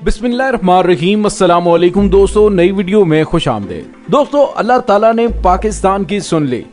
बिस्मिल्लाहिर्रहमानिर्रहीम। अस्सलाम वालेकुम दोस्तों, नई वीडियो में खुश आमदीद। दोस्तों, अल्लाह ताला ने पाकिस्तान की सुन ली।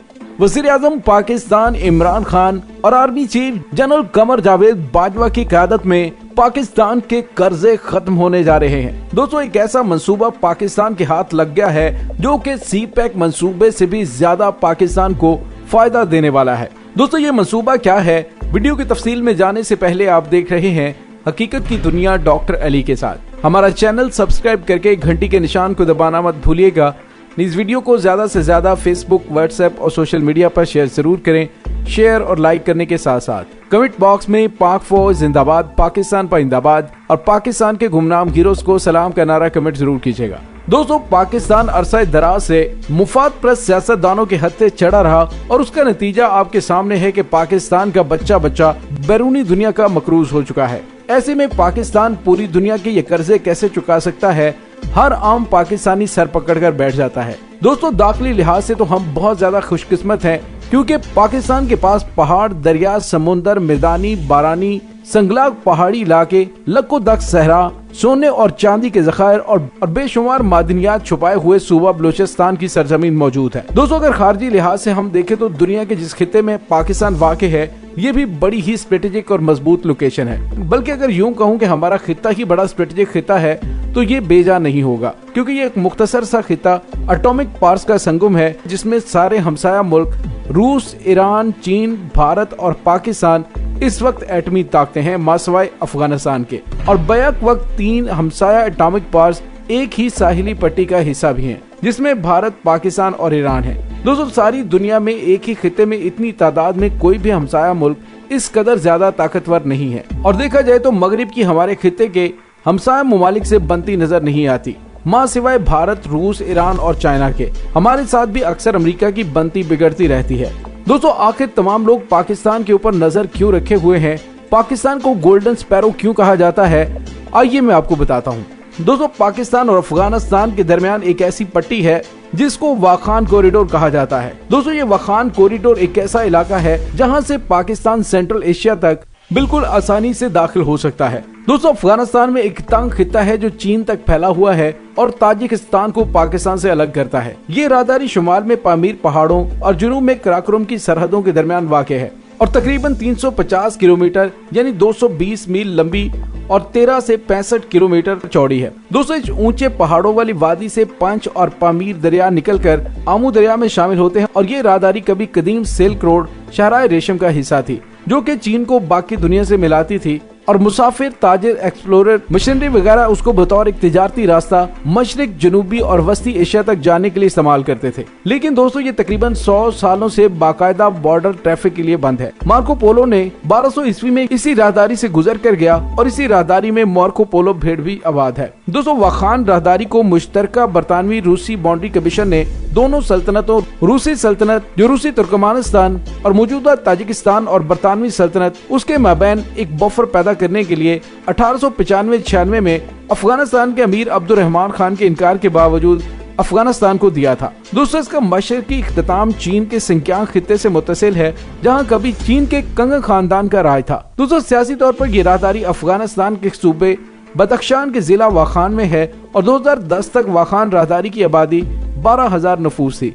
वज़ीर आज़म पाकिस्तान इमरान खान और army chief general Qamar Javed Bajwa की क़यादत में पाकिस्तान के कर्जे खत्म होने जा रहे हैं। दोस्तों, एक ऐसा मंसूबा पाकिस्तान के हाथ लग गया है जो कि CPEC मंसूबे से भी ज्यादा पाकिस्तान को फायदा देने वाला है। दोस्तों, ये मंसूबा क्या है, वीडियो की तफसील में जाने से पहले आप देख रहे हैं हकीकत की दुनिया डॉक्टर अली के साथ। हमारा चैनल सब्सक्राइब करके घंटी के निशान को दबाना मत भूलिएगा। इस वीडियो को ज्यादा से ज्यादा फेसबुक, व्हाट्सएप और सोशल मीडिया पर शेयर जरूर करें। शेयर और लाइक करने के साथ साथ कमेंट बॉक्स में पाक फौज जिंदाबाद, पाकिस्तान पाइंदाबाद और पाकिस्तान के गुमनाम हीरोज को सलाम का नारा कमेंट जरूर कीजिएगा। दोस्तों, पाकिस्तान अरसा दराज से मुफाद परस्त सियासतदानों के हत्थे चढ़ा रहा और उसका नतीजा आपके सामने है कि पाकिस्तान का बच्चा बैरूनी दुनिया का मकरूज हो चुका है। ऐसे में पाकिस्तान पूरी दुनिया के ये कर्जे कैसे चुका सकता है, हर आम पाकिस्तानी सर पकड़कर बैठ जाता है। दोस्तों, दाखिली लिहाज से तो हम बहुत ज्यादा खुशकिस्मत हैं क्योंकि पाकिस्तान के पास पहाड़, दरिया, समुंदर, मैदानी, बारानी, संगलाग पहाड़ी इलाके, लक्कोदक सहरा, सोने और चांदी के जखायर और बेशुमार मादनियात छुपाए हुए सूबा बलूचिस्तान की सरजमीन मौजूद है। दोस्तों, अगर खारजी लिहाज से हम देखें तो दुनिया के जिस खिते में पाकिस्तान वाक़ है, ये भी बड़ी ही स्ट्रेटेजिक और मजबूत लोकेशन है। बल्कि अगर यूं कहूं कि हमारा खिता ही बड़ा स्ट्रेटेजिक खिता है तो ये बेजा नहीं होगा, क्योंकि ये एक मुख्तसर सा खिता एटॉमिक पावर्स का संगम है जिसमें सारे हमसाया मुल्क रूस, ईरान, चीन, भारत और पाकिस्तान इस वक्त एटमी ताकतें हैं मासवाए अफगानिस्तान के, और बैक वक्त 3 हमसाया एटॉमिक पावर्स एक ही साहिली पट्टी का हिस्सा भी हैं, जिसमें भारत, पाकिस्तान और ईरान है। दोस्तों, सारी दुनिया में एक ही खिते में इतनी तादाद में कोई भी हमसाया मुल्क इस कदर ज्यादा ताकतवर नहीं है, और देखा जाए तो मगरिब की हमारे खिते के हमसाया ममालिक से बनती नजर नहीं आती। माँ सिवाय भारत, रूस, ईरान और चाइना के हमारे साथ भी अक्सर अमेरिका की बनती बिगड़ती रहती है। दोस्तों, आखिर तमाम लोग पाकिस्तान के ऊपर नजर क्यों रखे हुए हैं, पाकिस्तान को गोल्डन स्पैरो क्यों कहा जाता है, आइए मैं आपको बताता हूँ। दोस्तों, पाकिस्तान और अफगानिस्तान के दरमियान एक ऐसी पट्टी है जिसको वाखान कॉरिडोर कहा जाता है। दोस्तों, ये वाखान कॉरिडोर एक ऐसा इलाका है जहाँ से पाकिस्तान सेंट्रल एशिया तक बिल्कुल आसानी से दाखिल हो सकता है। दोस्तों, अफगानिस्तान में एक तंग खिता है जो चीन तक फैला हुआ है और ताजिकिस्तान को पाकिस्तान से अलग करता है। ये राहदारी शुमाल में पामीर पहाड़ों और जुनूब में कराकोरम की सरहदों के दरमियान वाक़ है और तकरीबन 350 किलोमीटर यानी 220 मील लंबी और 13 से 65 किलोमीटर चौड़ी है। दोस्तों, इस ऊंचे पहाड़ों वाली वादी से पंच और पामीर दरिया निकलकर आमू दरिया में शामिल होते हैं, और ये राहदारी कभी कदीम सिल्क रोड शाहराह रेशम का हिस्सा थी जो कि चीन को बाकी दुनिया से मिलाती थी, और मुसाफिर, ताजिर, एक्सप्लोरर, मशीनरी वगैरह उसको बतौर एक तिजारती रास्ता मशरिक, जनूबी और वस्ती एशिया तक जाने के लिए इस्तेमाल करते थे। लेकिन दोस्तों, ये तकरीबन 100 सालों से बाकायदा बॉर्डर ट्रैफिक के लिए बंद है। मार्को पोलो ने 1200 ईस्वी में इसी राहदारी से गुजर कर गया और इसी राहदारी में मार्को पोलो भेड़ भी आबाद है। दोस्तों, वाखान राहदारी को मुश्तरका बरतानवी रूसी बाउंड्री कमीशन ने दोनों सल्तनतों, रूसी सल्तनत जो रूसी तुर्कमानिस्तान और मौजूदा ताजिकिस्तान और बरतानवी सल्तनत, उसके माबैन एक बफर पैदा करने के लिए 1895-96 में अफगानिस्तान के अमीर अब्दुर्रहमान खान के इनकार के बावजूद अफगानिस्तान को दिया था। दूसरा, इसका मशरकी इख्तिताम चीन के सिंकियांग खित्ते से मुत्तसिल है जहां कभी चीन के कंग खानदान का राज था। दूसरा, सियासी तौर पर ये राहदारी अफगानिस्तान के सूबे बदख्शान के जिला वाखान में है और 2010 तक वाखान राहदारी की आबादी 12,000 नफूस थी।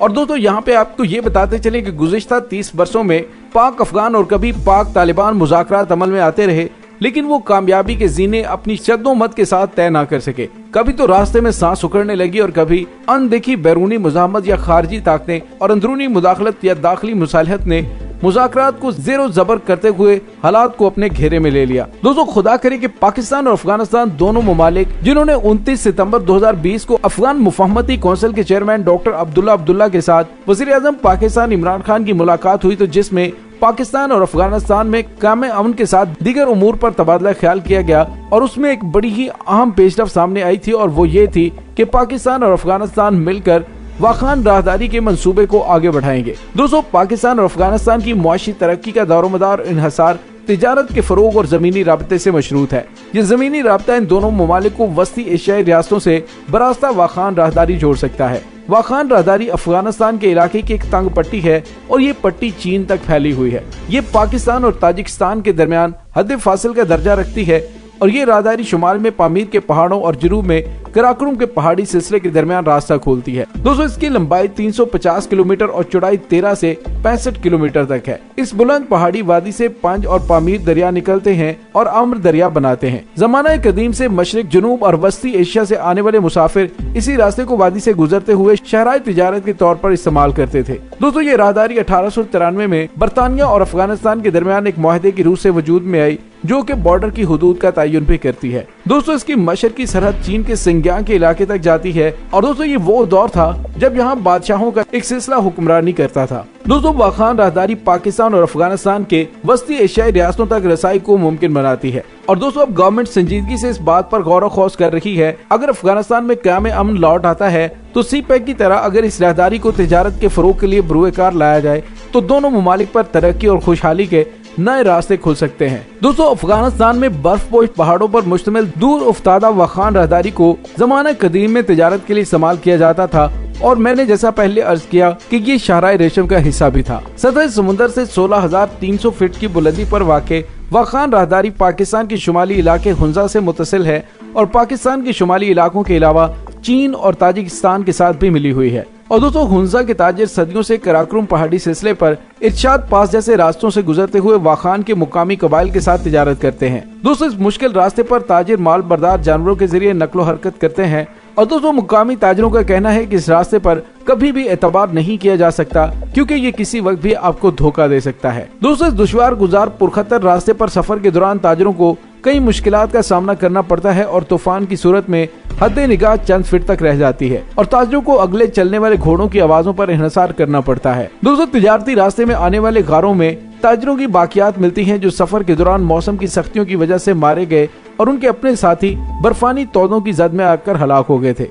और दोस्तों, यहाँ पे आपको ये बताते चले कि गुज़िश्ता 30 वर्षों में पाक अफगान और कभी पाक तालिबान मुज़ाकरात अमल में आते रहे, लेकिन वो कामयाबी के जीने अपनी शद्दोमत के साथ तय न कर सके। कभी तो रास्ते में सांस उखड़ने लगी और कभी अनदेखी बैरूनी मुज़ाहमत या खारजी ताकतें और अंदरूनी मुदाखलत या दाखिली मुसालहत ने मुज़ाकरात को ज़ेरो ज़बर करते हुए हालात को अपने घेरे में ले लिया। दोस्तों, खुदा करे कि पाकिस्तान और अफगानिस्तान दोनों ममालिक जिन्होंने 29 सितंबर 2020 को अफगान मुफाहमती कौंसिल के चेयरमैन डॉक्टर अब्दुल्ला के साथ वज़ीर आज़म पाकिस्तान इमरान खान की मुलाकात हुई, तो जिसमें पाकिस्तान और अफगानिस्तान में कायम अमन के साथ दीगर उमूर पर तबादला ख्याल किया गया, और उसमें एक बड़ी ही अहम पेशरफ सामने आई थी, और वो ये थी कि पाकिस्तान और अफगानिस्तान मिलकर वाखान राहदारी के मंसूबे को आगे बढ़ाएंगे। दोस्तों, पाकिस्तान और अफगानिस्तान की मुआशी तरक्की का दारोमदार इन्हसार तिजारत के फरोग और जमीनी राबते से मशरूत है। ये जमीनी राबता इन दोनों ममालिक को वस्ती एशियाई रियासतों से बरास्ता वाखान राहदारी जोड़ सकता है। वाखान राहदारी अफगानिस्तान के इलाके की एक तंग पट्टी है और ये पट्टी चीन तक फैली हुई है। ये पाकिस्तान और ताजिकिस्तान के दरमियान हद फासिल का दर्जा रखती है और ये राहदारी शुमाल में पामीर के पहाड़ों और जुनूब में कराकोरम के पहाड़ी सिलसिले के दरमियान रास्ता खोलती है। दोस्तों इसकी लंबाई 350 किलोमीटर और चौड़ाई 13 से 65 किलोमीटर तक है। इस बुलंद पहाड़ी वादी से पंज और पामीर दरिया निकलते हैं और अम्र दरिया बनाते हैं। जमाना कदीम से मशरिक, जुनूब और वस्ती एशिया से आने वाले मुसाफिर इसी रास्ते को वादी से गुजरते हुए शहराई तिजारत के तौर पर इस्तेमाल करते थे। दोस्तों ये राहदारी 1893 में बरतानिया और अफगानिस्तान के दरमियान एक मुआहदे की रूह से वजूद में आई, जो कि बॉर्डर की हुदूद का तयन भी करती है। दोस्तों इसकी मशरकी सरहद चीन के सिंगियांग के इलाके तक जाती है और दोस्तों ये वो दौर था जब यहाँ बादशाहों का एक सिलसिला हुक्मरानी करता था। दोस्तों वाखान राहदारी पाकिस्तान और अफगानिस्तान के वस्ती एशियाई रियासतों तक रसाई को मुमकिन बनाती है। और दोस्तों अब गवर्नमेंट संजीदगी से इस बात पर गौर खौस कर रही है, अगर अफगानिस्तान में क़याम अमन लौट आता है तो सी-पैक की तरह अगर इस राहदारी को तिजारत के फरोग के लिए बरूएकार लाया जाए तो दोनों ममालिक पर तरक्की और खुशहाली के नए रास्ते खुल सकते हैं। दोस्तों अफगानिस्तान में बर्फपोश पहाड़ों पर मुश्तमिल दूर उफ्तादा वाखान राहदारी को ज़माने कदीम में तिजारत के लिए इस्तेमाल किया जाता था और मैंने जैसा पहले अर्ज किया कि ये शाहराए रेशम का हिस्सा भी था। सतह समुद्र से 16,300 फीट की बुलंदी पर वाक़े वाखान राहदारी पाकिस्तान के शुमाली इलाके हुंजा से मुत्तसिल है और पाकिस्तान के शुमाली इलाकों के अलावा चीन और ताजिकिस्तान के साथ भी मिली हुई है। और दोस्तों हुंजा के ताजिर सदियों से कराकोरम पहाड़ी सिलसिले पर इरशाद पास जैसे रास्तों से गुजरते हुए वाखान के मुकामी कबाइल के साथ तिजारत करते हैं। दोस्तों इस मुश्किल रास्ते पर ताजिर माल बरदार जानवरों के जरिए नकलो हरकत करते हैं और दोस्तों मुकामी ताजिरों का कहना है कि इस रास्ते पर कभी भी एतबार नहीं किया जा सकता क्योंकि ये किसी वक्त भी आपको धोखा दे सकता है। दोस्तों इस दुश्वार गुजार पुरखतर रास्ते पर सफर के दौरान ताजिरों को कई मुश्किलात का सामना करना पड़ता है और तूफान की सूरत में हद्दे निगाह चंद फीट तक रह जाती है और ताजिरों को अगले चलने वाले घोड़ों की आवाजों पर इन्हिसार करना पड़ता है। दोस्तों तिजारती रास्ते में आने वाले गारों में ताजिरों की बाकियात मिलती हैं जो सफर के दौरान मौसम की सख्तियों की वजह से मारे गए और उनके अपने साथी बर्फानी तौदों की जद में आकर हलाक हो गए थे।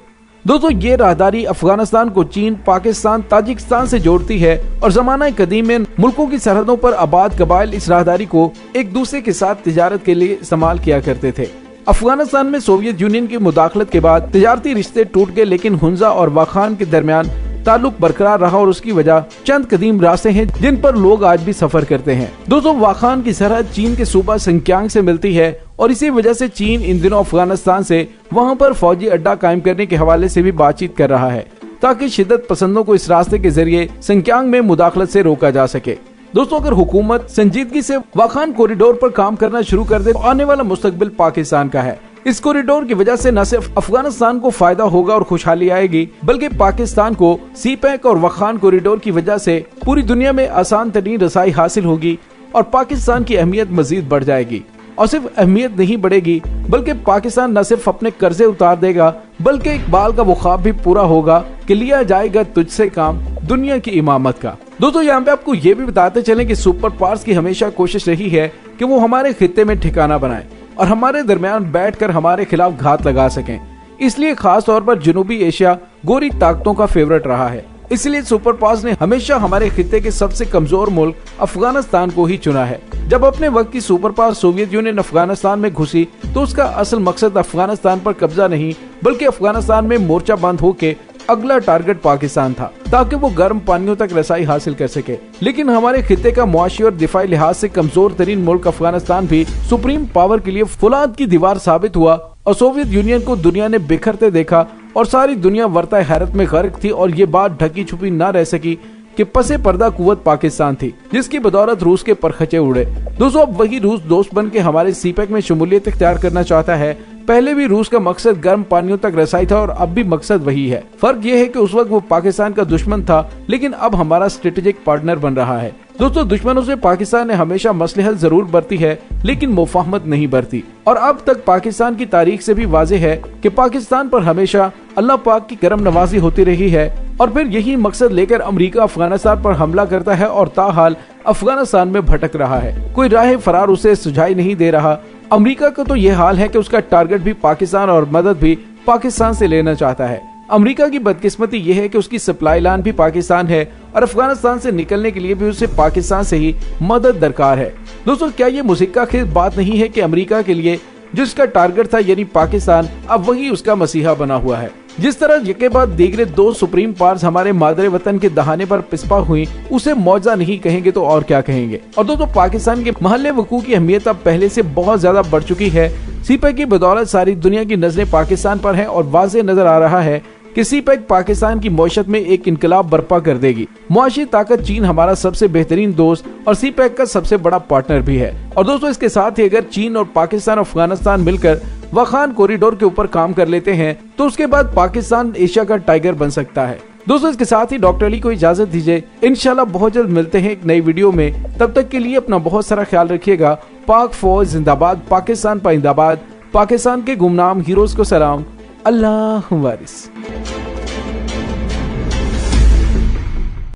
दोस्तों ये राहदारी अफगानिस्तान को चीन, पाकिस्तान, ताजिकिस्तान से जोड़ती है और जमाना कदीम में मुल्कों की सरहदों पर आबाद कबाइल इस राहदारी को एक दूसरे के साथ तिजारत के लिए इस्तेमाल किया करते थे। अफगानिस्तान में सोवियत यूनियन की मुदाखलत के बाद तिजारती रिश्ते टूट गए, लेकिन हुंजा और वाखान के दरमियान ताल्लुक बरकरार रहा और उसकी वजह चंद कदीम रास्ते हैं जिन पर लोग आज भी सफर करते हैं। दोस्तों वाखान की सरहद चीन के सूबा सिंगियांग से मिलती है और इसी वजह से चीन इन दिनों अफगानिस्तान से वहां पर फौजी अड्डा कायम करने के हवाले से भी बातचीत कर रहा है ताकि शिद्दत पसंदों को इस रास्ते के जरिए सिंगियांग में मुदाखलत से रोका जा सके। दोस्तों अगर हुकूमत संजीदगी से वाखान कॉरिडोर पर काम करना शुरू कर दे तो आने वाला मुस्तकबिल पाकिस्तान का है। इस कॉरिडोर की वजह से न सिर्फ अफगानिस्तान को फायदा होगा और खुशहाली आएगी, बल्कि पाकिस्तान को सी-पैक और वाखान कॉरिडोर की वजह से पूरी दुनिया में आसान तरीन रसाई हासिल होगी और पाकिस्तान की अहमियत मजीद बढ़ जाएगी। और सिर्फ अहमियत नहीं बढ़ेगी बल्कि पाकिस्तान न सिर्फ अपने कर्जे उतार देगा बल्कि इकबाल का वो ख्वाब भी पूरा होगा कि लिया जाएगा तुझसे काम दुनिया की इमामत का। दोस्तों यहाँ पे आपको ये भी बताते चलें कि सुपर पावर्स की हमेशा कोशिश रही है कि वो हमारे खित्ते में ठिकाना बनाए और हमारे दरमियान बैठकर हमारे खिलाफ घात लगा सकें। इसलिए खास तौर पर जनूबी एशिया गोरी ताकतों का फेवरेट रहा है। इसलिए सुपर पावर्स ने हमेशा हमारे खित्ते के सबसे कमजोर मुल्क अफगानिस्तान को ही चुना है। जब अपने वक्त की super power Soviet union Afghanistan में घुसी तो उसका असल मकसद अफगानिस्तान पर कब्जा नहीं बल्कि अफगानिस्तान में मोर्चा बंद होके अगला टारगेट पाकिस्तान था ताकि वो गर्म पानियों तक रसाई हासिल कर सके। लेकिन हमारे खित्ते का मुआशी और दिफाई लिहाज से कमजोर तरीन मुल्क अफगानिस्तान भी सुप्रीम पावर के लिए फुलाद की दीवार साबित हुआ और सोवियत यूनियन को दुनिया ने बिखरते देखा और सारी दुनिया वर्ता हैरत में गर्क थी और ये बात ढकी छुपी न रह सकी कि पसे पर्दा कुव्वत पाकिस्तान थी जिसकी बदौलत रूस के परखचे उड़े। दोस्तों अब वही रूस दोस्त बन के हमारे सी-पैक में शमूलियत इख्तियार करना चाहता है। पहले भी रूस का मकसद गर्म पानियों तक रसाई था और अब भी मकसद वही है। फर्क ये है कि उस वक्त वो पाकिस्तान का दुश्मन था लेकिन अब हमारा स्ट्रेटेजिक पार्टनर बन रहा है। दोस्तों दुश्मनों से पाकिस्तान ने हमेशा मसलहत जरूर बरती है लेकिन मुफाहमत नहीं बरती और अब तक पाकिस्तान की तारीख से भी वाज़ेह है कि पाकिस्तान पर हमेशा अल्लाह पाक की करम नवाजी होती रही है और फिर यही मकसद लेकर अमेरिका अफगानिस्तान पर हमला करता है और ताहाल अफगानिस्तान में भटक रहा है। कोई राह फरार उसे सुझाई नहीं दे रहा। अमेरिका का तो ये हाल है कि उसका टारगेट भी पाकिस्तान और मदद भी पाकिस्तान से लेना चाहता है। अमेरिका की बदकिस्मती ये है कि उसकी सप्लाई लाइन भी पाकिस्तान है और अफगानिस्तान से निकलने के लिए भी उसे पाकिस्तान से ही मदद दरकार है। दोस्तों क्या ये मुसिक्काखेज बात नहीं है कि अमेरिका के लिए जिसका टारगेट था यानी पाकिस्तान अब वही उसका मसीहा बना हुआ है। जिस तरह यके बाद दीगरे दो सुप्रीम पावर्स हमारे मादरे वतन के दहाने पर पिस्पा हुई उसे मौजा नहीं कहेंगे तो और क्या कहेंगे। और दोस्तों पाकिस्तान के महल्ले वकू की अहमियत अब पहले से बहुत ज्यादा बढ़ चुकी है। सी पैक की बदौलत सारी दुनिया की नजरें पाकिस्तान पर हैं और वाज़ेह नजर आ रहा है कि सी पैक पाकिस्तान की मौशत में एक इनकलाब बर्पा कर देगी। मुआशी ताकत चीन हमारा सबसे बेहतरीन दोस्त और सी पैक का सबसे बड़ा पार्टनर भी है। और दोस्तों इसके साथ ही अगर चीन और पाकिस्तान और अफगानिस्तान मिलकर वखान कॉरिडोर के ऊपर काम कर लेते हैं तो उसके बाद पाकिस्तान एशिया का टाइगर बन सकता है। दोस्तों इसके साथ ही डॉक्टर अली को इजाजत दीजिए, इंशाल्लाह बहुत जल्द मिलते हैं एक नई वीडियो में। तब तक के लिए अपना बहुत सारा ख्याल रखिएगा। पाक फौज जिंदाबाद, पाकिस्तान पाइंदाबाद, पाकिस्तान के गुमनाम हीरोज को सलाम, अल्लाह वारिस।